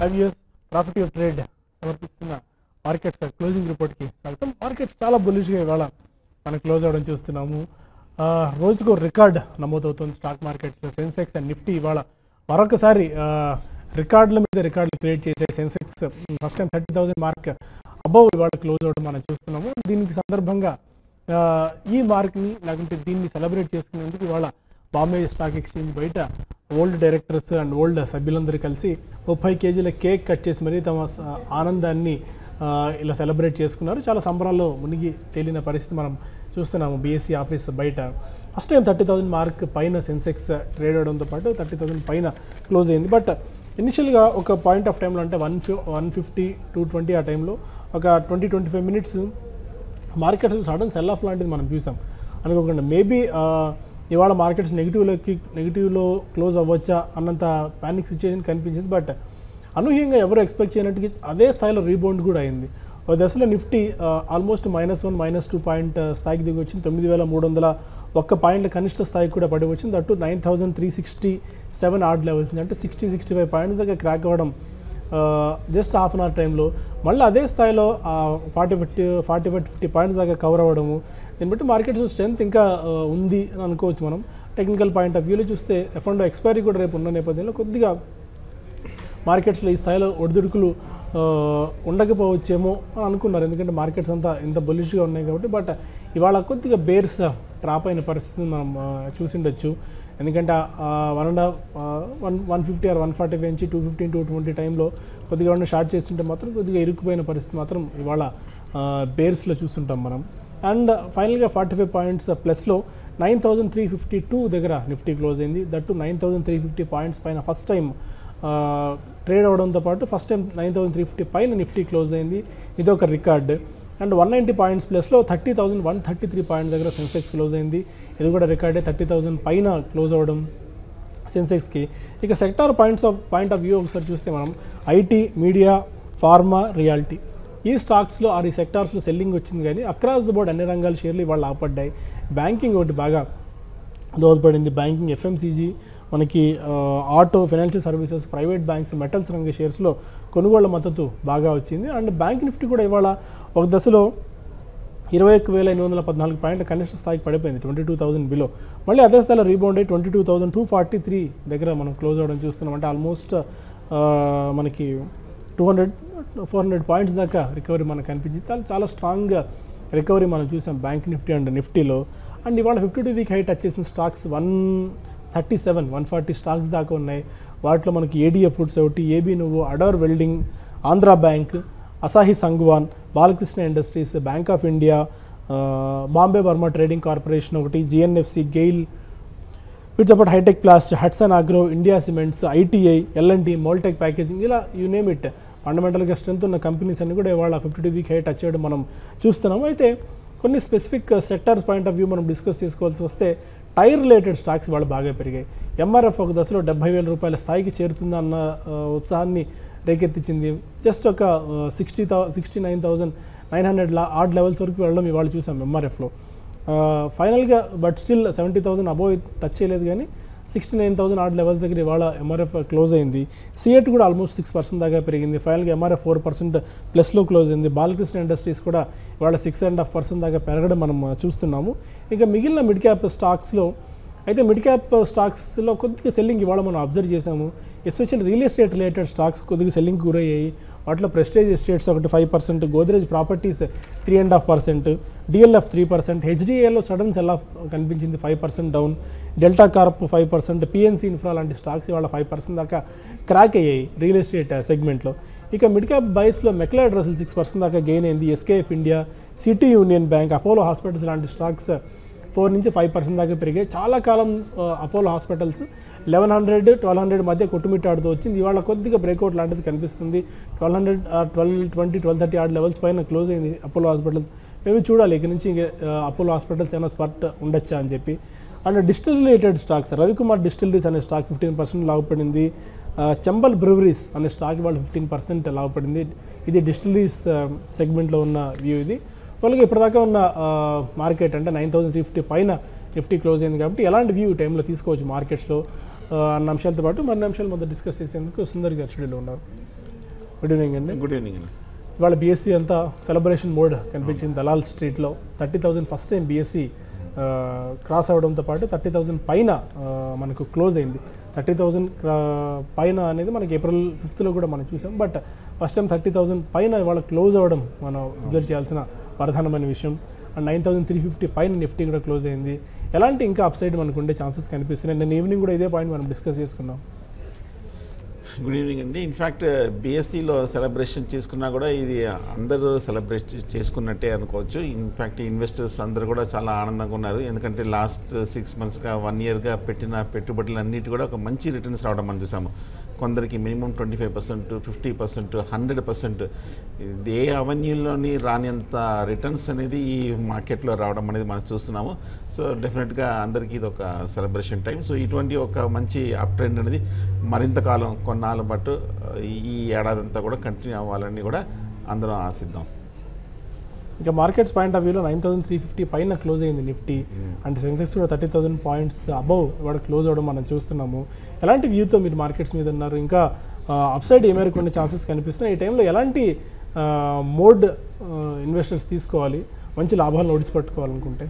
5 years profit your trade సమర్పిస్తున్న markets closing రిపోర్ట్కి స్వాగతం. Markets చాలా బుల్లిష్గా ఇవాళ మనం క్లోజ్ అవ్వడం చూస్తున్నాము. రోజుకు రికార్డ్ నమోదవుతుంది స్టాక్ మార్కెట్స్లో. సెన్సెక్స్ అండ్ నిఫ్టీ ఇవాళ మరొకసారి రికార్డుల మీద రికార్డులు క్రియేట్ చేసే Sensex first time 30,000 mark above ఇవాళ క్లోజ్ అవ్వడం మనం చూస్తున్నాము. దీనికి సందర్భంగా ఈ మార్క్ని లేకుంటే దీన్ని సెలబ్రేట్ చేసుకునేందుకు ఇవాళ బాంబే స్టాక్ ఎక్స్చేంజ్ బయట ఓల్డ్ డైరెక్టర్స్ అండ్ ఓల్డ్ సభ్యులందరూ కలిసి 30 కేజీల కేక్ కట్ చేసి మరీ తమ ఆనందాన్ని ఇలా సెలబ్రేట్ చేసుకున్నారు. చాలా సంబరాల్లో మునిగి తేలిన పరిస్థితి మనం చూస్తున్నాము. బీఎస్సీ ఆఫీస్ బయట ఫస్ట్ టైం 30,000 మార్క్ పైన సెన్సెక్స్ ట్రేడ్ అవడంతో పాటు 30,000 పైన క్లోజ్ అయింది. బట్ ఇనిషియల్గా ఒక పాయింట్ ఆఫ్ టైంలో అంటే 150, 220 ఆ టైంలో ఒక 20-25 minutes markets sudden sell of లాంటిది మనం చూసాం. అనుకోకుండా మేబీ ఇవాళ మార్కెట్స్ నెగిటివ్లో క్లోజ్ అవ్వచ్చా అన్నంత ప్యానిక్ సిచ్యువేషన్ కనిపించింది. బట్ అనూహ్యంగా ఎవరు ఎక్స్పెక్ట్ చేయనట్టుగా అదే స్థాయిలో రీబౌండ్ కూడా అయింది. ఒక దశలో నిఫ్టీ ఆల్మోస్ట్ -1, -2 పాయింట్ స్థాయికి దిగి వచ్చింది. 9,301 పాయింట్ల కనిష్ట స్థాయికి కూడా పడి వచ్చింది. అటు 9,367 ఆర్డ్ లెవెల్స్ అంటే 60-65 పాయింట్స్ దగ్గర క్రాక్ అవ్వడం జస్ట్ హాఫ్ అన్ అవర్ టైంలో మళ్ళీ అదే స్థాయిలో 40-50 పాయింట్స్ దాకా కవర్ అవ్వడము. దీన్ని బట్టి మార్కెట్స్ స్ట్రెంత్ ఇంకా ఉంది అని అనుకోవచ్చు. మనం టెక్నికల్ పాయింట్ ఆఫ్ వ్యూలో చూస్తే F&O ఎక్స్పైరీ కూడా రేపు ఉన్న నేపథ్యంలో కొద్దిగా మార్కెట్స్లో ఈ స్థాయిలో ఒడిదుడుకులు ఉండకపోవచ్చేమో అని అనుకున్నారు. ఎందుకంటే మార్కెట్స్ అంతా ఇంత బుల్లిష్గా ఉన్నాయి కాబట్టి. బట్ ఇవాళ కొద్దిగా బేర్స్ ట్రాప్ అయిన పరిస్థితిని మనం చూసిండొచ్చు. ఎందుకంటే 150 or 145 నుంచి 215-220 టైంలో కొద్దిగా ఉన్న షార్ట్ చేస్తుంటే మాత్రం కొద్దిగా ఇరుక్కుపోయిన పరిస్థితి మాత్రం ఇవాళ బేర్స్లో చూస్తుంటాం మనం. అండ్ ఫైనల్గా 45 పాయింట్స్ ప్లస్లో 9,352 దగ్గర నిఫ్టీ క్లోజ్ అయింది. దట్టు 9,350 పాయింట్స్ పైన ఫస్ట్ టైం ట్రేడ్ అవడంతో పాటు ఫస్ట్ టైం 9,350 పైన నిఫ్టీ క్లోజ్ అయింది. ఇది ఒక రికార్డ్. అండ్ 190 పాయింట్స్ ప్లస్లో 30,133 పాయింట్స్ దగ్గర సెన్సెక్స్ క్లోజ్ అయింది. ఇది కూడా రికార్డే. 30,000 పైన క్లోజ్ అవ్వడం సెన్సెక్స్కి. ఇక సెక్టార్ పాయింట్ ఆఫ్ వ్యూ ఒకసారి చూస్తే మనం ఐటీ, మీడియా, ఫార్మా, రియాలిటీ ఈ స్టాక్స్లో ఈ సెక్టార్స్లో సెల్లింగ్ వచ్చింది. కానీ అక్రాస్ ద బోర్డ్ అన్ని రంగాల షేర్లు ఇవాళ ఆపడ్డాయి. బ్యాంకింగ్ ఒకటి బాగా దోహదపడింది. బ్యాంకింగ్, ఎఫ్ఎంసీజీ, మనకి auto, financial services, private banks, metals రంగ షేర్స్లో కొనుగోళ్ల మద్దతు బాగా వచ్చింది. అండ్ బ్యాంక్ నిఫ్టీ కూడా ఇవాళ ఒక దశలో 21,814 పాయింట్ల కనిష్ట స్థాయికి పడిపోయింది. 22,000 బిలో. మళ్ళీ అదే స్థాయిలో రీబౌండ్ అయ్యి 22,243 దగ్గర మనం క్లోజ్ అవ్వడం చూస్తున్నాం. అంటే ఆల్మోస్ట్ మనకి 200-400 పాయింట్స్ దాకా రికవరీ మనకు కనిపించింది. చాలా స్ట్రాంగ్ రికవరీ మనం చూసాం బ్యాంక్ నిఫ్టీ అండ్ నిఫ్టీలో. అండ్ ఇవాళ 52 వీక్ హై టచ్ చేసిన స్టాక్స్ 137-140 స్టాక్స్ దాకా ఉన్నాయి. వాటిలో మనకి ఏడిఎఫ్ ఫుడ్స్ ఒకటి, AB Nuvo, Ador welding, Andhra bank, Asahi Songwon, Balakrishna industries, bank of India, Bombay Burmah trading corporation ఒకటి, జిఎన్ఎఫ్సి, గెయిల్, వీటితో పాటు Hitech Plast, Hatsun Agro, India cements, ITI, LNT, Moldtek packaging, ఇలా యూ నేమ్ ఇట్ ఫండమెంటల్గా స్ట్రెంత్ ఉన్న కంపెనీస్ అన్ని కూడా ఇవాళ 52 వీక్ హై టచ్ చేయడం మనం చూస్తున్నాము. అయితే కొన్ని specific sectors point of view మనం డిస్కస్ చేసుకోవాల్సి వస్తే టైర్ రిలేటెడ్ స్టాక్స్ వాళ్ళు బాగా పెరిగాయి. ఎంఆర్ఎఫ్ ఒక దశలో 70,000 రూపాయల స్థాయికి చేరుతుందన్న ఉత్సాహాన్ని రేకెత్తించింది. జస్ట్ ఒక 69,900 ఆర్డ్ లెవెల్స్ వరకు వెళ్ళడం ఇవాళ చూసాం ఎంఆర్ఎఫ్లో. ఫైనల్గా బట్ స్టిల్ 70,000 అబోవ్ టచ్ చేయలేదు. కానీ 69,000 ఆర్డ్ లెవెల్స్ దగ్గర ఇవాళ ఎంఆర్ఎఫ్ క్లోజ్ అయింది. సిఎట్ కూడా ఆల్మోస్ట్ 6% దాకా పెరిగింది. ఫైనల్గా ఎంఆర్ఎఫ్ 4% ప్లస్లో క్లోజ్ అయింది. బాలకృష్ణ ఇండస్ట్రీస్ కూడా ఇవాళ 6.5% దాకా పెరగడం మనం చూస్తున్నాము. ఇక మిగిలిన మిడ్ క్యాప్ స్టాక్స్లో అయితే మిడ్ క్యాప్ స్టాక్స్లో కొద్దిగా సెల్లింగ్ ఇవాళ మనం అబ్జర్వ్ చేసాము. Especially real estate related stocks కొద్దిగా సెల్లింగ్ గురయ్యాయి. వాటిలో ప్రెస్టేజ్ ఎస్టేట్స్ ఒకటి 5%, గోద్రేజ్ ప్రాపర్టీస్ 3.5%, డిఎల్ఎఫ్ 3%, హెచ్డిఏలో సడన్ సెల్ ఆఫ్ కనిపించింది 5% down, Delta Corp 5%, PNC infra లాంటి స్టాక్స్ ఇవాళ 5% దాకా క్రాక్ అయ్యాయి రియల్ ఎస్టేట్ సెగ్మెంట్లో. ఇక మిడ్ క్యాప్ బైస్లో మెక్లాడ్ రసల్ 6% దాకా గెయిన్ అయింది. SKF India, City Union bank, Apollo hospitals లాంటి స్టాక్స్ 4-5% దాకా పెరిగాయి. చాలా కాలం అపోలో హాస్పిటల్స్ 1100-1200 మధ్య కొట్టుమిట్టాడుతూ వచ్చింది. ఇవాళ కొద్దిగా బ్రేక్అవుట్ లాంటిది కనిపిస్తుంది. 1200, 1220, 1230 ఆర్డ్ లెవెల్స్ పైన క్లోజ్ అయింది అపోలో హాస్పిటల్స్. మేము చూడాలి ఇక నుంచి అపోలో హాస్పిటల్స్ ఏమైనా స్పర్ట్ ఉండొచ్చా అని చెప్పి. And distil related stocks Ravikumar distilleries అనే స్టాక్ 15% లాభపడింది. చంబల్ బ్రూవరీస్ అనే స్టాక్ ఇవాళ 15% లాభపడింది. ఇది డిస్టిలరీస్ సెగ్మెంట్లో ఉన్న వ్యూ. ఇది వాళ్ళకి ఇప్పటిదాకా ఉన్న మార్కెట్ అంటే 9,350 పైన నిఫ్టీ క్లోజ్ అయింది. కాబట్టి ఎలాంటి వ్యూ టైంలో తీసుకోవచ్చు మార్కెట్స్లో అన్న అంశాలతో పాటు మరిన్ని అంశాలు మొదట డిస్కస్ చేసేందుకు సుందర్ గారు స్టూడియోలో ఉన్నారు. గుడ్ ఈవినింగ్ అండి. గుడ్ ఈవినింగ్ అండి. ఇవాళ బీఎస్సీ అంతా సెలబ్రేషన్ మోడ్ కనిపించింది. దలాల్ స్ట్రీట్లో 30,000 ఫస్ట్ టైం బీఎస్సీ క్రాస్ అవడంతో పాటు 30,000 పైన మనకు క్లోజ్ అయింది. 30,000 పైన అనేది మనకి ఏప్రిల్ 5th కూడా మనం చూసాం. బట్ ఫస్ట్ టైం 30,000 పైన ఇవాళ క్లోజ్ అవ్వడం మనం అబ్జర్వ్ చేయాల్సిన ప్రధానమైన విషయం. అండ్ 9,350 పైన నిఫ్టీ కూడా క్లోజ్ అయింది. ఎలాంటి ఇంకా అప్సైడ్ మనకు ఉండే ఛాన్సెస్ కనిపిస్తున్నాయి? నేను ఈవినింగ్ కూడా ఇదే పాయింట్ మనం డిస్కస్ చేసుకున్నాం. గుడ్ ఈవినింగ్ అండి. ఇన్ఫ్యాక్ట్ బీఎస్సీలో సెలబ్రేషన్ చేసుకున్నా కూడా ఇది అందరూ సెలబ్రేట్ చేసుకున్నట్టే అనుకోవచ్చు. ఇన్ఫ్యాక్ట్ ఇన్వెస్టర్స్ అందరూ కూడా చాలా ఆనందంగా ఉన్నారు. ఎందుకంటే లాస్ట్ 6 monthsగా 1 yearగా పెట్టిన పెట్టుబడులు అన్నిటి కూడా ఒక మంచి రిటర్న్స్ రావడం మనం చూసాము. కొందరికి మినిమం 25%, 50%, 100% ఏ అవెన్యూలోని రానింత రిటర్న్స్ అనేది ఈ మార్కెట్లో రావడం అనేది మనం చూస్తున్నాము. సో డెఫినెట్గా అందరికీ ఇది ఒక సెలబ్రేషన్ టైం. సో ఇటువంటి ఒక మంచి అప్ ట్రెండ్ అనేది మరింత కాలం కొన్నాళ్ళ బట్టు ఈ ఏడాది అంతా కూడా కంటిన్యూ అవ్వాలని కూడా అందరం ఆశిద్దాం. ఇంకా మార్కెట్స్ పాయింట్ ఆఫ్ వ్యూలో 9,350 పైన క్లోజ్ అయింది నిఫ్టీ. అండ్ సెన్సెక్స్ కూడా 30,000 పాయింట్స్ అబవ్ ఇవాళ క్లోజ్ అవ్వడం మనం చూస్తున్నాము. ఎలాంటి వ్యూతో మీరు మార్కెట్స్ మీద ఉన్నారు? ఇంకా అప్సైడ్ ఏ మేరకు కొన్ని ఛాన్సెస్ కనిపిస్తున్నాయి? ఈ టైంలో ఎలాంటి మోడ్ ఇన్వెస్టర్స్ తీసుకోవాలి మంచి లాభాలను ఒడిసి పట్టుకోవాలనుకుంటే?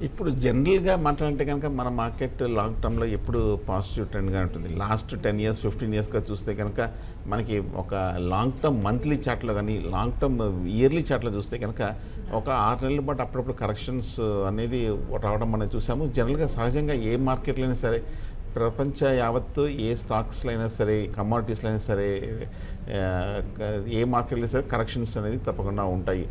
ఇప్పుడు జనరల్గా మాట్లాడంటే కనుక మన మార్కెట్ లాంగ్ టర్మ్లో ఎప్పుడు పాజిటివ్ ట్రెండ్గా ఉంటుంది. లాస్ట్ 10 years 15 yearsగా చూస్తే కనుక మనకి ఒక లాంగ్ టర్మ్ మంత్లీ చార్ట్లో కానీ లాంగ్ టర్మ్ ఇయర్లీ చార్ట్లో చూస్తే కనుక ఒక 6 నెలల పాటు అప్పుడప్పుడు కరెక్షన్స్ అనేది రావడం అనేది చూసాము. జనరల్గా సహజంగా ఏ మార్కెట్లో అయినా సరే, ప్రపంచ యావత్తు ఏ స్టాక్స్లో అయినా సరే, కమాడిటీస్లో అయినా సరే, ఏ మార్కెట్లో సరే కరెక్షన్స్ అనేది తప్పకుండా ఉంటాయి.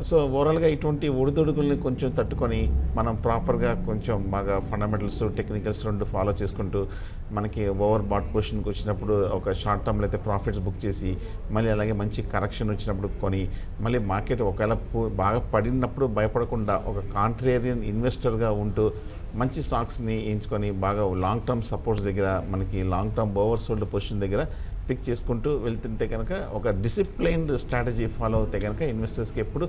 సో ఓవరాల్గా ఇటువంటి ఒడిదొడుకుల్ని కొంచెం తట్టుకొని మనం ప్రాపర్గా కొంచెం బాగా ఫండమెంటల్స్, టెక్నికల్స్ రెండు ఫాలో చేసుకుంటూ మనకి ఓవర్ బాట్ పొజిషన్కి వచ్చినప్పుడు ఒక షార్ట్ టర్మ్లో అయితే ప్రాఫిట్స్ బుక్ చేసి, మళ్ళీ అలాగే మంచి కరెక్షన్ వచ్చినప్పుడు కొని, మళ్ళీ మార్కెట్ ఒకవేళ బాగా పడినప్పుడు భయపడకుండా ఒక కాంట్రేరియన్ ఇన్వెస్టర్గా ఉంటూ మంచి స్టాక్స్ని ఎంచుకొని బాగా లాంగ్ టర్మ్ సపోర్ట్స్ దగ్గర, మనకి long term over sold position దగ్గర పిక్ చేసుకుంటూ వెళ్తుంటే కనుక ఒక డిసిప్లైన్డ్ స్ట్రాటజీ ఫాలో అవుతే కనుక ఇన్వెస్టర్స్కి ఎప్పుడు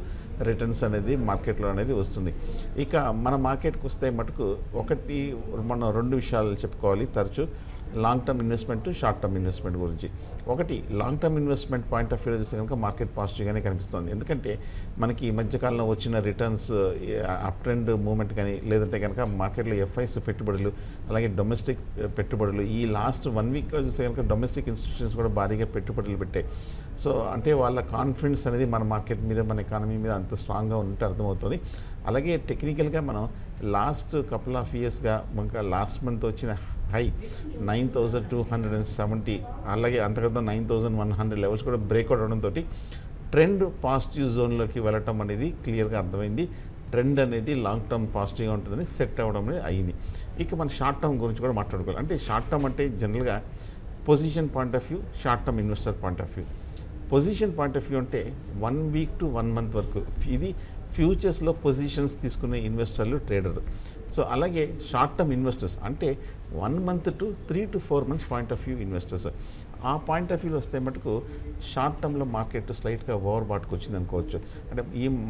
రిటర్న్స్ అనేది మార్కెట్లో అనేది వస్తుంది. ఇక మన మార్కెట్కి వస్తే మటుకు మనం 2 విషయాలు చెప్పుకోవాలి తరచూ. Long term investment, short term investment గురించి. ఒకటి, long term investment point of వ్యూలో చూస్తే కనుక మార్కెట్ పాజిటివ్గానే కనిపిస్తుంది. ఎందుకంటే మనకి ఈ మధ్యకాలంలో వచ్చిన రిటర్న్స్, అప్ ట్రెండ్ మూవ్మెంట్ కానీ, లేదంటే కనుక మార్కెట్లో ఎఫ్ఐస్ పెట్టుబడులు, అలాగే డొమెస్టిక్ పెట్టుబడులు ఈ లాస్ట్ 1 week చూస్తే కనుక డొమెస్టిక్ ఇన్స్టిట్యూషన్స్ కూడా భారీగా పెట్టుబడులు పెట్టాయి. సో అంటే వాళ్ళ కాన్ఫిడెన్స్ అనేది మన మార్కెట్ మీద, మన ఎకానమీ మీద అంత స్ట్రాంగ్గా ఉంటే అర్థమవుతుంది. అలాగే టెక్నికల్గా మనం లాస్ట్ కపుల్ ఆఫ్ ఇయర్స్గా మనకు లాస్ట్ మంత్ వచ్చిన హై 9,270, అలాగే అంతకంటే 9,100 లెవెల్స్ కూడా బ్రేక్అవుట్ అవడంతో ట్రెండ్ పాజిటివ్ జోన్లోకి వెళ్ళటం అనేది క్లియర్గా అర్థమైంది. ట్రెండ్ అనేది లాంగ్ టర్మ్ పాజిటివ్గా ఉంటుందని సెట్ అవ్వడం అనేది అయింది. ఇక మన షార్ట్ టర్మ్ గురించి కూడా మాట్లాడుకోవాలి. అంటే షార్ట్ టర్మ్ అంటే జనరల్గా position point of view, short term investor point of view. Position point of view అంటే 1 week to 1 month వరకు ఇది ఫ్యూచర్స్లో పొజిషన్స్ తీసుకునే ఇన్వెస్టర్లు, ట్రేడర్. సో అలాగే షార్ట్ టర్మ్ ఇన్వెస్టర్స్ అంటే 1 month to 3 to 4 months point of view investors. ఆ point of వ్యూలో వస్తే మటుకు షార్ట్ టర్మ్లో మార్కెట్ స్లైట్గా ఓవర్ బాట్కి వచ్చింది అనుకోవచ్చు. అంటే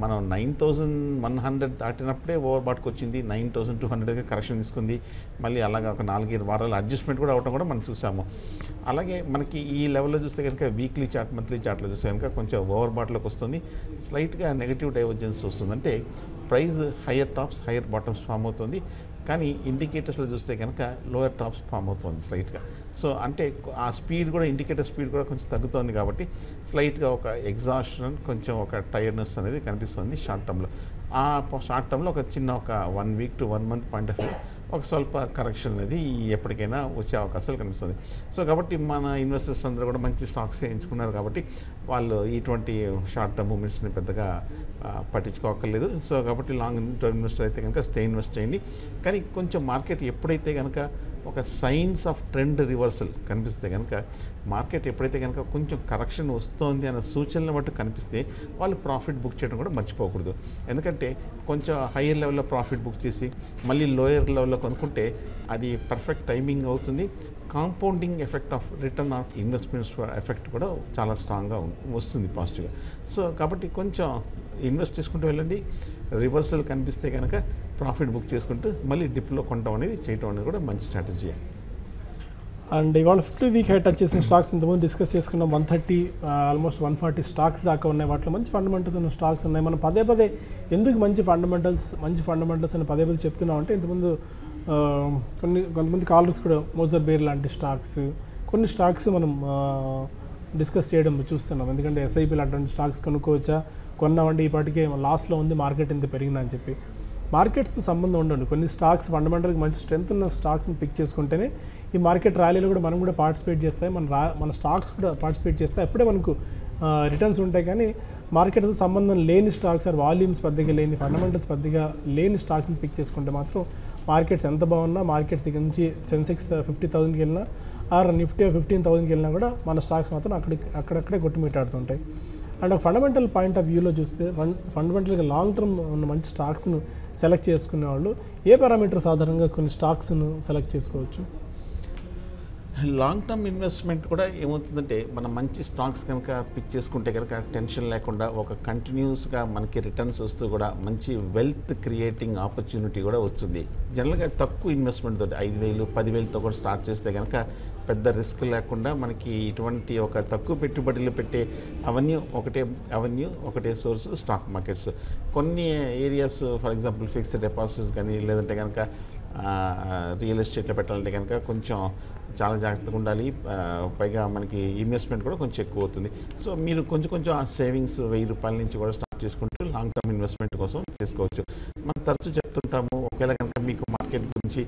మనం 9,100 దాటినప్పుడే ఓవర్ బాట్కి వచ్చింది, 9,200గా కరెక్షన్ తీసుకుంది, మళ్ళీ అలాగే ఒక 4-5 వారాలు అడ్జస్ట్మెంట్ కూడా అవడం కూడా మనం చూసాము. అలాగే మనకి ఈ లెవెల్లో చూస్తే కనుక వీక్లీ చార్ట్, మంత్లీ చార్ట్లో చూస్తే కనుక కొంచెం ఓవర్ బాట్లోకి వస్తుంది, స్లైట్గా నెగిటివ్ డైవర్జెన్స్ వస్తుంది. అంటే price higher tops, higher bottoms form అవుతుంది. కానీ ఇండికేటర్స్లో చూస్తే కనుక లోయర్ టాప్స్ ఫామ్ అవుతుంది స్లైట్గా. సో అంటే ఆ స్పీడ్ కూడా, ఇండికేటర్ స్పీడ్ కూడా కొంచెం తగ్గుతుంది కాబట్టి స్లైట్గా ఒక ఎగ్జాస్షన్, కొంచెం ఒక టైర్డ్నెస్ అనేది కనిపిస్తుంది షార్ట్ టర్మ్లో. ఆ షార్ట్ టర్మ్లో ఒక చిన్న ఒక 1 week to 1 month point of view ఒక స్వల్ప కరెక్షన్ అనేది ఎప్పటికైనా వచ్చే అవకాశాలు కనిపిస్తుంది. సో కాబట్టి మన ఇన్వెస్టర్స్ అందరూ కూడా మంచి స్టాక్స్ ఎంచుకున్నారు కాబట్టి వాళ్ళు ఇటువంటి షార్ట్ టర్మ్ మూమెంట్స్ని పెద్దగా పట్టించుకోకర్లేదు. సో కాబట్టి లాంగ్ టర్మ్ ఇన్వెస్టర్ అయితే కనుక స్టే ఇన్వెస్ట్ చేయండి. కానీ కొంచెం మార్కెట్ ఎప్పుడైతే కనుక ఒక సైన్స్ ఆఫ్ ట్రెండ్ రివర్సల్ కనిపిస్తే కనుక, మార్కెట్ ఎప్పుడైతే కనుక కొంచెం కరెక్షన్ వస్తుంది అన్న సూచనలు బట్టి కనిపిస్తే వాళ్ళు ప్రాఫిట్ బుక్ చేయడం కూడా మర్చిపోకూడదు. ఎందుకంటే కొంచెం హైయర్ లెవెల్లో ప్రాఫిట్ బుక్ చేసి మళ్ళీ లోయర్ లెవెల్లో కొనుక్కుంటే అది పర్ఫెక్ట్ టైమింగ్ అవుతుంది. Compounding effect of return of investments effect కూడా చాలా స్ట్రాంగ్గా వస్తుంది పాజిటివ్గా. సో కాబట్టి కొంచెం ఇన్వెస్ట్ చేసుకుంటూ వెళ్ళండి. రివర్సల్ కనిపిస్తే కనుక ప్రాఫిట్ బుక్ చేసుకుంటూ మళ్ళీ డిప్లో కొనడం అనేది చేయడం అనేది కూడా మంచి స్ట్రాటజీ. అండ్ ఇవాళ 50-week హై టచ్ చేసిన స్టాక్స్ ఇంతకుముందు డిస్కస్ చేసుకున్నాం. 130 ఆల్మోస్ట్ 140 స్టాక్స్ దాకా ఉన్నాయి. వాటిలో మంచి ఫండమెంటల్స్ ఉన్న స్టాక్స్ ఉన్నాయి. మనం పదే ఎందుకు మంచి ఫండమెంటల్స్ అని పదే చెప్తున్నాం అంటే, ఇంతకుముందు కొంతమంది కాలర్స్ కూడా మోజర్ బేర్ లాంటి స్టాక్స్, కొన్ని స్టాక్స్ మనం డిస్కస్ చేయడం చూస్తున్నాం. ఎందుకంటే ఎస్ఐపీలు అటువంటి స్టాక్స్ కొనుక్కోవచ్చా, కొన్నామంటే ఈ పాటికే లాస్ట్లో ఉంది మార్కెట్ ఇంత పెరిగినా అని చెప్పి. మార్కెట్స్తో సంబంధం ఉండండి. కొన్ని స్టాక్స్ ఫండమెంటల్గా మంచి స్ట్రెంత్ ఉన్న స్టాక్స్ని పిక్ చేసుకుంటేనే ఈ మార్కెట్ ర్యాలీలో కూడా మనం కూడా పార్టిసిపేట్ చేస్తాయి, మన స్టాక్స్ కూడా పార్టిసిపేట్ చేస్తాయి. అప్పుడే మనకు రిటర్న్స్ ఉంటాయి. కానీ మార్కెట్తో సంబంధం లేని స్టాక్స్, వాల్యూమ్స్ పెద్దగా లేని, ఫండమెంటల్స్ పెద్దగా లేని స్టాక్స్ని పిక్ చేసుకుంటే మాత్రం మార్కెట్స్ ఎంత బాగున్నా, మార్కెట్స్ ఇక్కడ నుంచి సెన్సెక్స్ 50,000కి వెళ్ళినా ఆర్ నిఫ్టీ 15,000కి వెళ్ళినా కూడా మన స్టాక్స్ మాత్రం అక్కడక్కడే కొట్టుమిట్టాడుతుంటాయి. అండ్ ఒక ఫండమెంటల్ పాయింట్ ఆఫ్ వ్యూలో చూస్తే ఫండమెంటల్గా లాంగ్ టర్మ్ ఉన్న మంచి స్టాక్స్ను సెలెక్ట్ చేసుకునే వాళ్ళు ఏ పారామీటర్స్ ఆధారంగా కొన్ని స్టాక్స్ను సెలెక్ట్ చేసుకోవచ్చు? లాంగ్ టర్మ్ ఇన్వెస్ట్మెంట్ కూడా ఏమవుతుందంటే, మనం మంచి స్టాక్స్ కనుక పిక్ చేసుకుంటే కనుక టెన్షన్ లేకుండా ఒక కంటిన్యూస్గా మనకి రిటర్న్స్ వస్తూ కూడా మంచి వెల్త్ క్రియేటింగ్ ఆపర్చునిటీ కూడా వస్తుంది. జనరల్గా తక్కువ ఇన్వెస్ట్మెంట్ తోటి 5,000, 10,000తో కూడా స్టార్ట్ చేస్తే కనుక పెద్ద రిస్క్ లేకుండా మనకి ఇటువంటి ఒక తక్కువ పెట్టుబడులు పెట్టే అవెన్యూ ఒకటే సోర్స్ స్టాక్ మార్కెట్స్. కొన్ని areas for example fixed deposits కానీ, లేదంటే కనుక రియల్ ఎస్టేట్లో పెట్టాలంటే కనుక కొంచెం చాలా జాగ్రత్తగా ఉండాలి. పైగా మనకి ఇన్వెస్ట్మెంట్ కూడా కొంచెం ఎక్కువ అవుతుంది. సో మీరు కొంచెం ఆ సేవింగ్స్ 1,000 రూపాయల నుంచి కూడా స్టార్ట్ చేసుకుంటూ లాంగ్ టర్మ్ ఇన్వెస్ట్మెంట్ కోసం చేసుకోవచ్చు. మనం తరచూ చెప్తుంటాము, ఒకవేళ కనుక మీకు మార్కెట్ గురించి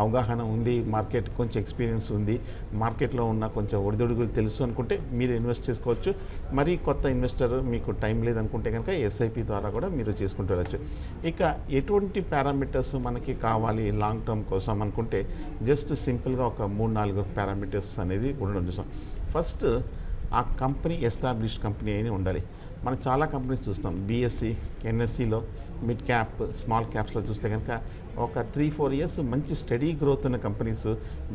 అవగాహన ఉంది, మార్కెట్ కొంచెం ఎక్స్పీరియన్స్ ఉంది, మార్కెట్లో ఉన్న కొంచెం ఒడిదుడుగులు తెలుసు అనుకుంటే మీరు ఇన్వెస్ట్ చేసుకోవచ్చు. మరీ కొత్త ఇన్వెస్టర్ మీకు టైం లేదనుకుంటే కనుక ఎస్ఐపి ద్వారా కూడా మీరు చేసుకుంటూ వెళ్ళచ్చు. ఇక ఎటువంటి పారామీటర్స్ మనకి కావాలి లాంగ్ టర్మ్ కోసం అనుకుంటే, జస్ట్ సింపుల్గా ఒక 3-4 పారామీటర్స్ అనేది ఉండడం చూసాం. ఫస్ట్, ఆ కంపెనీ ఎస్టాబ్లిష్డ్ కంపెనీ అని ఉండాలి. మనం చాలా కంపెనీస్ చూస్తాం, బిఎస్సి, ఎన్ఎస్సిలో, మిడ్ క్యాప్, స్మాల్ క్యాప్స్లో చూస్తే కనుక ఒక 3-4 ఇయర్స్ మంచి స్టడీ గ్రోత్ ఉన్న కంపెనీస్,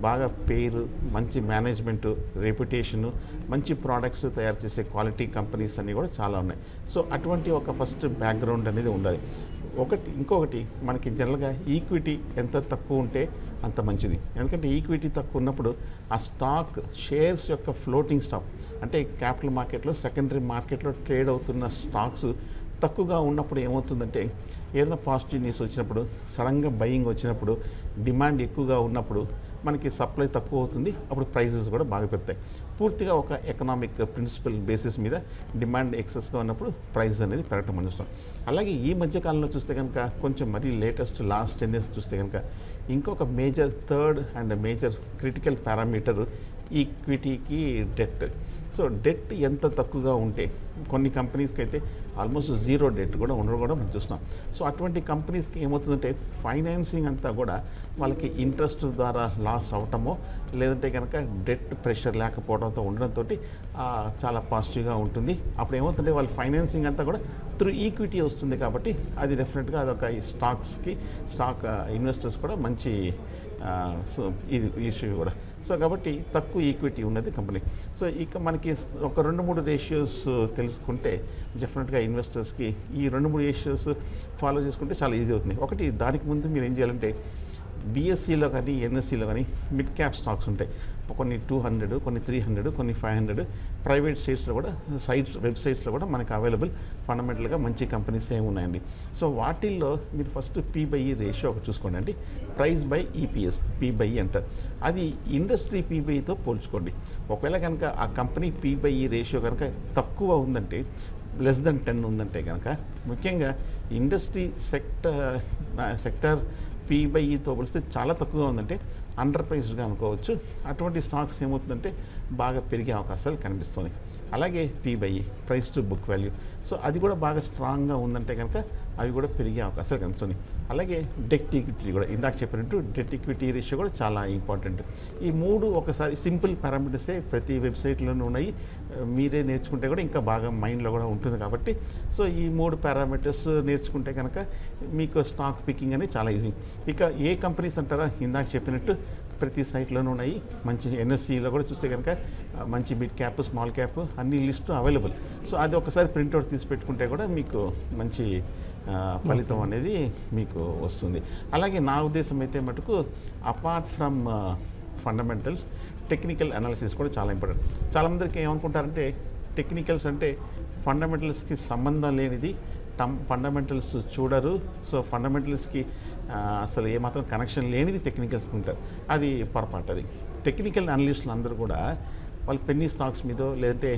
బాగా పేరు, మంచి మేనేజ్మెంటు, రెప్యుటేషను, మంచి ప్రోడక్ట్స్ తయారు చేసే క్వాలిటీ కంపెనీస్ అన్నీ కూడా చాలా ఉన్నాయి. సో అటువంటి ఒక ఫస్ట్ బ్యాక్గ్రౌండ్ అనేది ఉండాలి. ఇంకొకటి మనకి జనరల్గా ఈక్విటీ ఎంత తక్కువ ఉంటే అంత మంచిది. ఎందుకంటే ఈక్విటీ తక్కువ ఉన్నప్పుడు ఆ స్టాక్ షేర్స్ యొక్క ఫ్లోటింగ్ స్టాక్ అంటే క్యాపిటల్ మార్కెట్లో, సెకండరీ మార్కెట్లో ట్రేడ్ అవుతున్న స్టాక్స్ తక్కువగా ఉన్నప్పుడు ఏమవుతుందంటే, ఏదైనా పాజిటివ్ న్యూస్ వచ్చినప్పుడు, సడన్గా బయింగ్ వచ్చినప్పుడు, డిమాండ్ ఎక్కువగా ఉన్నప్పుడు మనకి సప్లై తక్కువ అవుతుంది. అప్పుడు ప్రైజెస్ కూడా బాగా పెడతాయి. పూర్తిగా ఒక ఎకనామిక్ ప్రిన్సిపల్ బేసిస్ మీద డిమాండ్ ఎక్సెస్గా ఉన్నప్పుడు ప్రైస్ అనేది పెరగటం అనుస్తాం. అలాగే ఈ మధ్యకాలంలో చూస్తే కనుక కొంచెం మరీ లేటెస్ట్ లాస్ట్ 10 years చూస్తే కనుక ఇంకొక major third and major critical parameter ఈక్విటీకి డెట్. సో డెట్ ఎంత తక్కువగా ఉంటే, కొన్ని కంపెనీస్కి అయితే ఆల్మోస్ట్ 0 డెట్ కూడా ఉండడం కూడా మనం చూస్తున్నాం. సో అటువంటి కంపెనీస్కి ఏమవుతుందంటే, ఫైనాన్సింగ్ అంతా కూడా వాళ్ళకి ఇంట్రెస్ట్ ద్వారా లాస్ అవటమో, లేదంటే కనుక డెట్ ప్రెషర్ లేకపోవడంతో ఉండడంతో చాలా పాజిటివ్గా ఉంటుంది. అప్పుడు ఏమవుతుందంటే వాళ్ళ ఫైనాన్సింగ్ అంతా కూడా త్రూ ఈక్విటీ వస్తుంది. కాబట్టి అది డెఫినెట్గా అదొక స్టాక్ ఇన్వెస్టర్స్ కూడా మంచి సో ఇది ఇష్యూ కూడా. సో కాబట్టి తక్కువ ఈక్విటీ ఉన్నది కంపెనీ. సో ఇక మనకి ఒక 2-3 రేషియోస్ తెలుసుకుంటే డెఫినెట్గా ఇన్వెస్టర్స్కి ఈ 2-3 రేషియోస్ ఫాలో చేసుకుంటే చాలా ఈజీ అవుతుంది. ఒకటి, దానికి ముందు మీరు ఏం చేయాలంటే, బిఎస్సిలో కానీ ఎన్ఎస్సిలో కానీ మిడ్ క్యాప్ స్టాక్స్ ఉంటాయి. కొన్ని 200, కొన్ని 300, కొన్ని 500 ప్రైవేట్ స్టేట్స్లో కూడా వెబ్సైట్స్లో కూడా మనకు అవైలబుల్ ఫండమెంటల్గా మంచి కంపెనీస్ ఏమి ఉన్నాయండి. సో వాటిల్లో మీరు ఫస్ట్ P/E రేషియో ఒకటి చూసుకోండి అండి. ప్రైస్ బై ఈపీఎస్, P/E అంటారు. అది ఇండస్ట్రీ P/Eతో పోల్చుకోండి. ఒకవేళ కనుక ఆ కంపెనీ P/E రేషియో కనుక తక్కువ ఉందంటే, లెస్ దెన్ 10 ఉందంటే కనుక, ముఖ్యంగా ఇండస్ట్రీ సెక్టర్ P/Eతో పోలిస్తే చాలా తక్కువగా ఉందంటే అండర్ ప్రైస్డ్గా అనుకోవచ్చు. అటువంటి స్టాక్స్ ఏమవుతుందంటే బాగా పెరిగే అవకాశాలు కనిపిస్తుంది. అలాగే P/E, price to book value, so అది కూడా బాగా స్ట్రాంగ్గా ఉందంటే కనుక అవి కూడా పెరిగే అవకాశాలు కనిపిస్తుంది. అలాగే డెట్ ఈక్విటీ కూడా, ఇందాక చెప్పినట్టు డెట్ ఈక్విటీ రేషియో కూడా చాలా ఇంపార్టెంట్. ఈ 3 ఒకసారి సింపుల్ పారామీటర్సే ప్రతి వెబ్సైట్లోనూ ఉన్నాయి. మీరే నేర్చుకుంటే కూడా ఇంకా బాగా మైండ్లో కూడా ఉంటుంది. కాబట్టి సో ఈ 3 పారామీటర్స్ నేర్చుకుంటే కనుక మీకు స్టాక్ పికింగ్ అనేది చాలా ఈజీ. ఇక ఏ కంపెనీస్ అంటారా, ఇందాక చెప్పినట్టు ప్రతి సైట్లోనూ ఉన్నాయి. మంచి ఎన్ఎస్సిలో కూడా చూస్తే కనుక మంచి మిడ్ క్యాప్, స్మాల్ క్యాప్ అన్ని లిస్టు అవైలబుల్. సో అది ఒకసారి ప్రింట్అవుట్ తీసి పెట్టుకుంటే కూడా మీకు మంచి ఫలితం అనేది మీకు వస్తుంది. అలాగే నా ఉద్దేశం అయితే మటుకు, apart from fundamentals, technical analysis కూడా చాలా ఇంపార్టెంట్. చాలామందికి ఏమనుకుంటారంటే టెక్నికల్స్ అంటే ఫండమెంటల్స్కి సంబంధం లేనిది, ఫండమెంటల్స్ చూడరు, సో ఫండమెంటల్స్కి అసలు ఏమాత్రం కనెక్షన్ లేనిది టెక్నికల్స్కి ఉంటారు. అది పొరపాటు. అది టెక్నికల్ అనలిస్టులు అందరూ కూడా వాళ్ళు పెన్నీ స్టాక్స్ మీద లేదంటే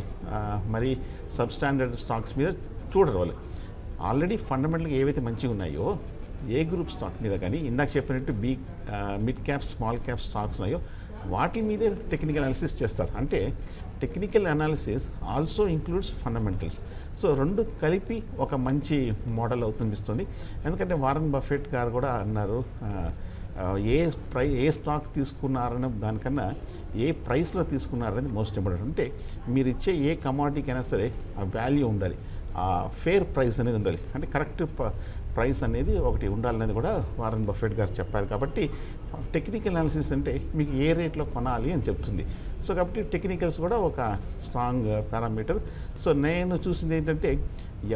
మరి సబ్స్టాండర్డ్ స్టాక్స్ మీద చూడరు. వాళ్ళు ఆల్రెడీ ఫండమెంటల్గా ఏవైతే మంచిగా ఉన్నాయో ఏ గ్రూప్ స్టాక్ మీద కానీ ఇందాక చెప్పినట్టు mid cap small cap stocks ఉన్నాయో వాటి మీదే టెక్నికల్ అనాలిసిస్ చేస్తారు. అంటే technical analysis also includes fundamentals. So రెండు కలిపి ఒక మంచి మోడల్ అవుతుంది. ఎందుకంటే వారన్ బఫెట్ గారు కూడా అన్నారు, ఏ స్టాక్ తీసుకున్నారనే దానికన్నా ఏ ప్రైస్లో తీసుకున్నారనేది మోస్ట్ ఇంపార్టెంట్. అంటే మీరు ఇచ్చే ఏ కమాడిటీకైనా సరే ఆ వాల్యూ ఉండాలి, ఆ ఫేర్ ప్రైస్ అనేది ఉండాలి, అంటే కరెక్ట్ ప్రైస్ అనేది ఒకటి ఉండాలనేది కూడా వారన్ బఫెట్ గారు చెప్పారు. కాబట్టి టెక్నికల్ అనాలిసిస్ అంటే మీకు ఏ రేట్లో కొనాలి అని చెప్తుంది. సో కాబట్టి టెక్నికల్స్ కూడా ఒక స్ట్రాంగ్ పారామీటర్. సో నేను చూసింది ఏంటంటే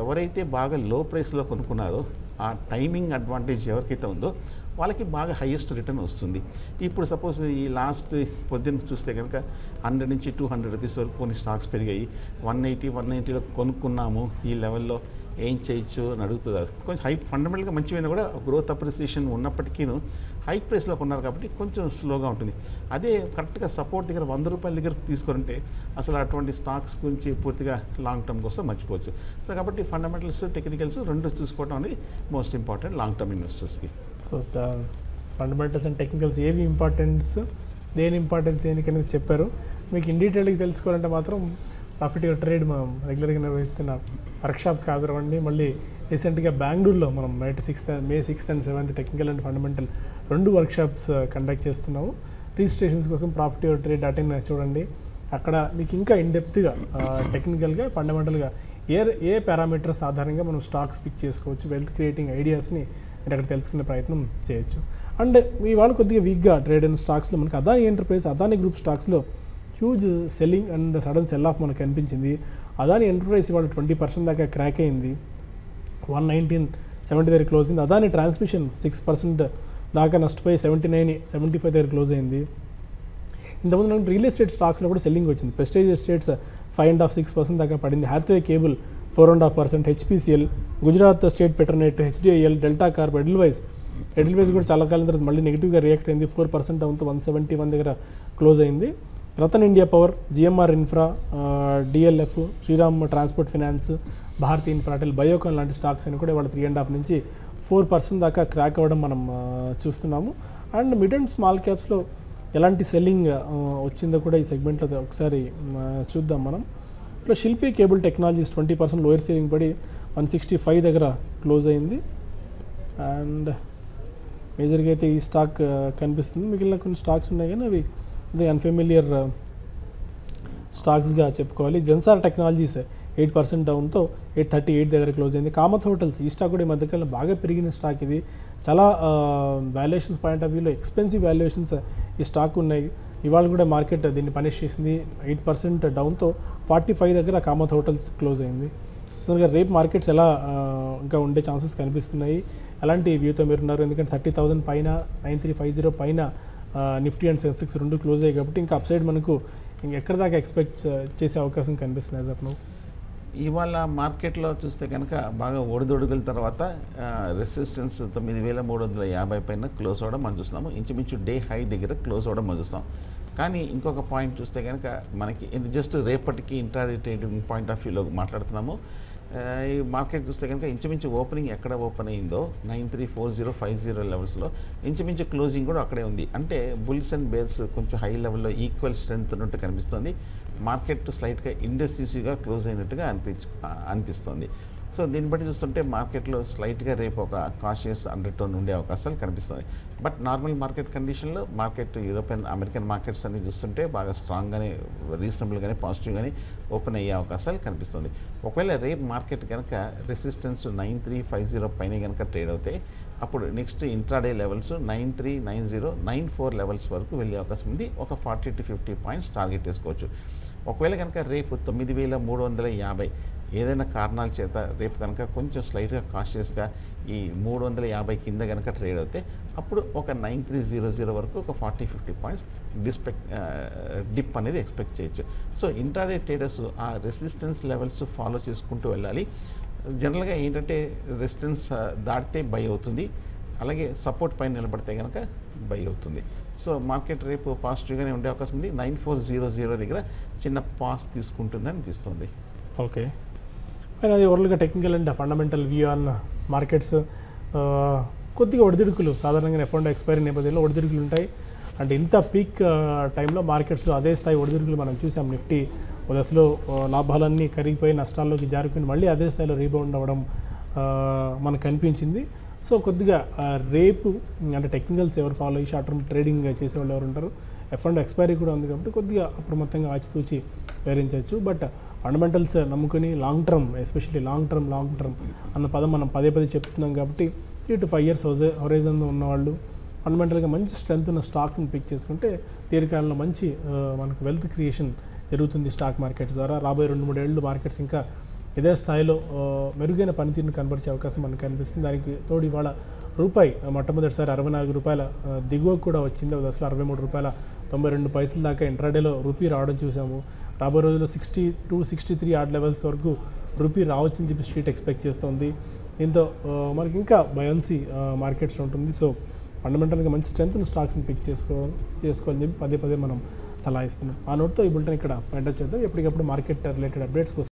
ఎవరైతే బాగా లో ప్రైస్లో కొనుక్కున్నారో ఆ టైమింగ్ అడ్వాంటేజ్ ఎవరికైతే ఉందో వాళ్ళకి బాగా హైయెస్ట్ రిటర్న్ వస్తుంది. ఇప్పుడు సపోజ్ ఈ లాస్ట్ పొద్దున్న చూస్తే కనుక 100 నుంచి 200 రూపీస్ వరకు కొన్ని స్టాక్స్ పెరిగాయి. 180లో కొనుక్కున్నాము, ఈ లెవెల్లో ఏం చేయొచ్చు అని అడుగుతున్నారు. కొంచెం హై ఫండమెంటల్గా మంచివైనా కూడా గ్రోత్ అప్రిసియేషన్ ఉన్నప్పటికీ హై ప్రైస్లో కొన్నారు కాబట్టి కొంచెం స్లోగా ఉంటుంది. అదే కరెక్ట్గా సపోర్ట్ దగ్గర 100 రూపాయల దగ్గర తీసుకుంటే అసలు అటువంటి స్టాక్స్ గురించి పూర్తిగా లాంగ్ టర్మ్ కోసం మర్చిపోవచ్చు. సో కాబట్టి ఫండమెంటల్స్ టెక్నికల్స్ రెండు చూసుకోవడం అనేది మోస్ట్ ఇంపార్టెంట్ లాంగ్ టర్మ్ ఇన్వెస్టర్స్కి. సో ఫండమెంటల్స్ అండ్ టెక్నికల్స్ ఏవి ఇంపార్టెన్స్, దేని ఇంపార్టెన్స్ దేనికి అనేది చెప్పారు. మీకు ఇన్ డీటెయిల్గా తెలుసుకోవాలంటే మాత్రం ప్రాఫిట్ యువర్ ట్రేడ్ మనం రెగ్యులర్గా నిర్వహిస్తున్న వర్క్షాప్స్కి హాజరవ్వండి. మళ్ళీ రీసెంట్గా బెంగళూరులో మనం May 6th and 7th technical and fundamental 2 workshops conduct చేస్తున్నాము. రిజిస్ట్రేషన్స్ కోసం ప్రాఫిట్ యువర్ ట్రేడ్ చూడండి. అక్కడ మీకు ఇంకా ఇన్డెప్త్గా టెక్నికల్గా ఫండమెంటల్గా ఏ పారామీటర్స్ ఆధారంగా మనం స్టాక్స్ పిక్ చేసుకోవచ్చు, వెల్త్ క్రియేటింగ్ ఐడియాస్ని మీరు అక్కడ తెలుసుకునే ప్రయత్నం చేయొచ్చు. అండ్ ఇవాళ కొద్దిగా వీక్గా ట్రేడ్ అయిన స్టాక్స్లో మనకి అదాని ఎంటర్ప్రైజ్, అదాని గ్రూప్ స్టాక్స్లో huge selling and sudden sell of మనకు కనిపించింది. అదాని ఎంటర్ప్రైజ్ ఇవాళ 20% దాకా క్రాక్ అయింది, 119.70 దగ్గర క్లోజ్ అయింది. అదాని ట్రాన్స్మిషన్ 6% దాకా నష్టపోయి 79.75 దగ్గర క్లోజ్ అయింది. ఇంతకుముందు రియల్ ఎస్టేట్ స్టాక్స్లో కూడా సెల్లింగ్ వచ్చింది. ప్రెస్టేజ్ ఎస్టేట్స్ 5.5-6% దాకా పడింది. Hathway cable 4.5%, HPCL, Gujarat state Petronet, HDIL, delta Corp, Edelweiss కూడా చాలా కాలం తర్వాత మళ్ళీ నెగిటివ్గా రియాక్ట్ అయింది. 4% డౌన్తో 171 దగ్గర క్లోజ్ అయింది. Ratan India power, GMR infra, DLF, Shriram transport finance, Bharti infratel, Biocon లాంటి స్టాక్స్ అని కూడా ఇవాళ 3.5 నుంచి 4% దాకా క్రాక్ అవ్వడం మనం చూస్తున్నాము. అండ్ మిడ్ అండ్ స్మాల్ క్యాప్స్లో ఎలాంటి సెల్లింగ్ వచ్చిందో కూడా ఈ సెగ్మెంట్లో ఒకసారి చూద్దాం మనం. ఇట్లా శిల్పి కేబుల్ టెక్నాలజీస్ 20% లోయర్ సీలింగ్ పడి 165 దగ్గర క్లోజ్ అయింది. అండ్ మేజర్గా అయితే ఈ స్టాక్ కనిపిస్తుంది. మిగిలిన కొన్ని స్టాక్స్ ఉన్నాయి కానీ అవి అదే అన్ఫెమిలియర్ స్టాక్స్గా చెప్పుకోవాలి. జెన్సార్ టెక్నాలజీస్ 8% డౌన్తో 838 దగ్గర క్లోజ్ అయింది. కామత్ హోటల్స్ ఈ స్టాక్ కూడా ఈ మధ్యకాలంలో బాగా పెరిగిన స్టాక్. ఇది చాలా వాల్యుయేషన్స్ పాయింట్ ఆఫ్ వ్యూలో ఎక్స్పెన్సివ్ వాల్యుయేషన్స్ ఈ స్టాక్ ఉన్నాయి. ఇవాళ కూడా మార్కెట్ దీన్ని పనిష్ చేసింది. 8% డౌన్తో 45 దగ్గర కామత్ హోటల్స్ క్లోజ్ అయింది. సో రేపు మార్కెట్స్ ఎలా ఇంకా ఉండే ఛాన్సెస్ కనిపిస్తున్నాయి, ఎలాంటి వ్యూతో మీరు ఉన్నారు? ఎందుకంటే 30,000 పైన 9350 పైన నిఫ్టీ అండ్ సెన్సెక్స్ రెండు క్లోజ్ అయ్యాయి కాబట్టి ఇంకా అప్ సైడ్ మనకు ఇంకెక్కడ దాకా ఎక్స్పెక్ట్ చేసే అవకాశం కనిపిస్తుంది యాజ్ ఆఫ్ నౌ. ఇవాళ మార్కెట్లో చూస్తే కనుక బాగా ఒడిదొడుగుల తర్వాత రెసిస్టెన్స్ 9350 పైన క్లోజ్ అవ్వడం మనం చూస్తున్నాము. ఇంచుమించు డే హై దగ్గర క్లోజ్ అవ్వడం మనం చూస్తాం. కానీ ఇంకొక పాయింట్ చూస్తే కనుక మనకి ఇది జస్ట్ రేపటికి ఇంట్రాడే ట్రేడింగ్ పాయింట్ ఆఫ్ వ్యూలో మాట్లాడుతున్నాము. ఈ మార్కెట్ చూస్తే కనుక ఇంచుమించు ఓపెనింగ్ ఎక్కడ ఓపెన్ అయిందో 934050 లెవెల్స్లో ఇంచుమించు క్లోజింగ్ కూడా అక్కడే ఉంది. అంటే బుల్స్ అండ్ బేర్స్ కొంచెం హై లెవెల్లో ఈక్వల్ స్ట్రెంత్ ఉన్నట్టు కనిపిస్తుంది. మార్కెట్ స్లైట్గా ఇండెసిసివ్గా క్లోజ్ అయినట్టుగా అనిపిస్తుంది. సో దీన్ని బట్టి చూస్తుంటే మార్కెట్లో స్లైట్గా రేపు ఒక కాషియస్ అండర్టోన్ ఉండే అవకాశాలు కనిపిస్తుంది. బట్ నార్మల్ మార్కెట్ కండిషన్లో మార్కెట్ యూరోపియన్ అమెరికన్ మార్కెట్స్ అన్ని చూస్తుంటే బాగా స్ట్రాంగ్గానే రీజనబుల్గానే పాజిటివ్గానే ఓపెన్ అయ్యే అవకాశాలు కనిపిస్తుంది. ఒకవేళ రేపు మార్కెట్ కనుక రెసిస్టెన్స్ 9350 పైన కనుక ట్రేడ్ అవుతాయి అప్పుడు నెక్స్ట్ ఇంట్రాడే లెవెల్స్ 9390, 94 లెవెల్స్ వరకు వెళ్ళే అవకాశం ఉంది. ఒక 40 to 50 పాయింట్స్ టార్గెట్ వేసుకోవచ్చు. ఒకవేళ కనుక రేపు 9350 ఏదైనా కారణాల చేత రేపు కనుక కొంచెం స్లైట్గా కాషియస్గా ఈ 350 కింద కనుక ట్రేడ్ అవుతే అప్పుడు ఒక 9300 వరకు ఒక 40-50 పాయింట్స్ డిప్ అనేది ఎక్స్పెక్ట్ చేయొచ్చు. సో ఇంట్రాడే ట్రేడర్స్ ఆ రెసిస్టెన్స్ లెవెల్స్ ఫాలో చేసుకుంటూ వెళ్ళాలి. జనరల్గా ఏంటంటే రెసిస్టెన్స్ దాటితే బై అవుతుంది, అలాగే సపోర్ట్ పైన నిలబడితే కనుక బై అవుతుంది. సో మార్కెట్ రేపు పాజిటివ్గానే ఉండే అవకాశం ఉంది. 9400 దగ్గర చిన్న పాస్ తీసుకుంటుంది అనిపిస్తుంది. ఓకే, కానీ అది ఓవరాల్గా technical and fundamental view on markets కొద్దిగా ఒడిదుడుకులు సాధారణంగా ఎఫ్&ఓ ఎక్స్పైరీ నేపథ్యంలో ఒడిదుడుకులు ఉంటాయి. అంటే ఇంత పీక్ టైంలో మార్కెట్స్లో అదే స్థాయి ఒడిదుడుకులు మనం చూసాం. నిఫ్టీ దశలో లాభాలన్నీ కరిగిపోయి నష్టాల్లోకి జారుకుని మళ్ళీ అదే స్థాయిలో రీబౌండ్ అవ్వడం మనకు కనిపించింది. సో కొద్దిగా రేపు అంటే టెక్నికల్స్ ఎవరు ఫాలో అయ్యి షార్ట్ టర్మ్ ట్రేడింగ్ చేసేవాళ్ళు ఎవరు ఉంటారు, ఎఫ్&ఓ ఎక్స్పైరీ కూడా ఉంది కాబట్టి కొద్దిగా అప్రమత్తంగా ఆచితూచి వివరించవచ్చు. బట్ ఫండమెంటల్స్ నమ్ముకొని long term, especially long term అన్న పదం మనం పదే చెప్తున్నాం కాబట్టి 3 to 5 years హొరైజన్లో ఉన్నవాళ్ళు ఫండమెంటల్గా మంచి స్ట్రెంత్ ఉన్న స్టాక్స్ని పిక్ చేసుకుంటే దీర్ఘకాలంలో మంచి మనకు వెల్త్ క్రియేషన్ జరుగుతుంది స్టాక్ మార్కెట్స్ ద్వారా. రాబోయే 2-3 ఏళ్ళు మార్కెట్స్ ఇంకా ఇదే స్థాయిలో మెరుగైన పనితీరును కనబరిచే అవకాశం మనకు కనిపిస్తుంది. దానికి తోడు ఇవాళ రూపాయి మొట్టమొదటిసారి 64 రూపాయల దిగువ కూడా వచ్చింది. దశలో 63 రూపాయల 92 పైసల దాకా ఇంట్రాడేలో రూపీ రావడం చూసాము. రాబోయే రోజుల్లో 62-63 ఆడ్ లెవెల్స్ వరకు రూపీ రావచ్చని చెప్పి స్ట్రీట్ ఎక్స్పెక్ట్ చేస్తుంది. దీంతో మనకి ఇంకా బయాన్సీ మార్కెట్స్ ఉంటుంది. సో ఫండమెంటల్గా మంచి స్ట్రెంత్ స్టాక్స్ని పిక్ చేసుకోవాలని చెప్పి పదే మనం సలహా ఇస్తున్నాం. ఆ నోట్తో ఈ బులెటిన్ ఇక్కడ ఎండ్ చేద్దాం. ఎప్పటికప్పుడు మార్కెట్ రిలేటెడ్ అప్డేట్స్ కోసం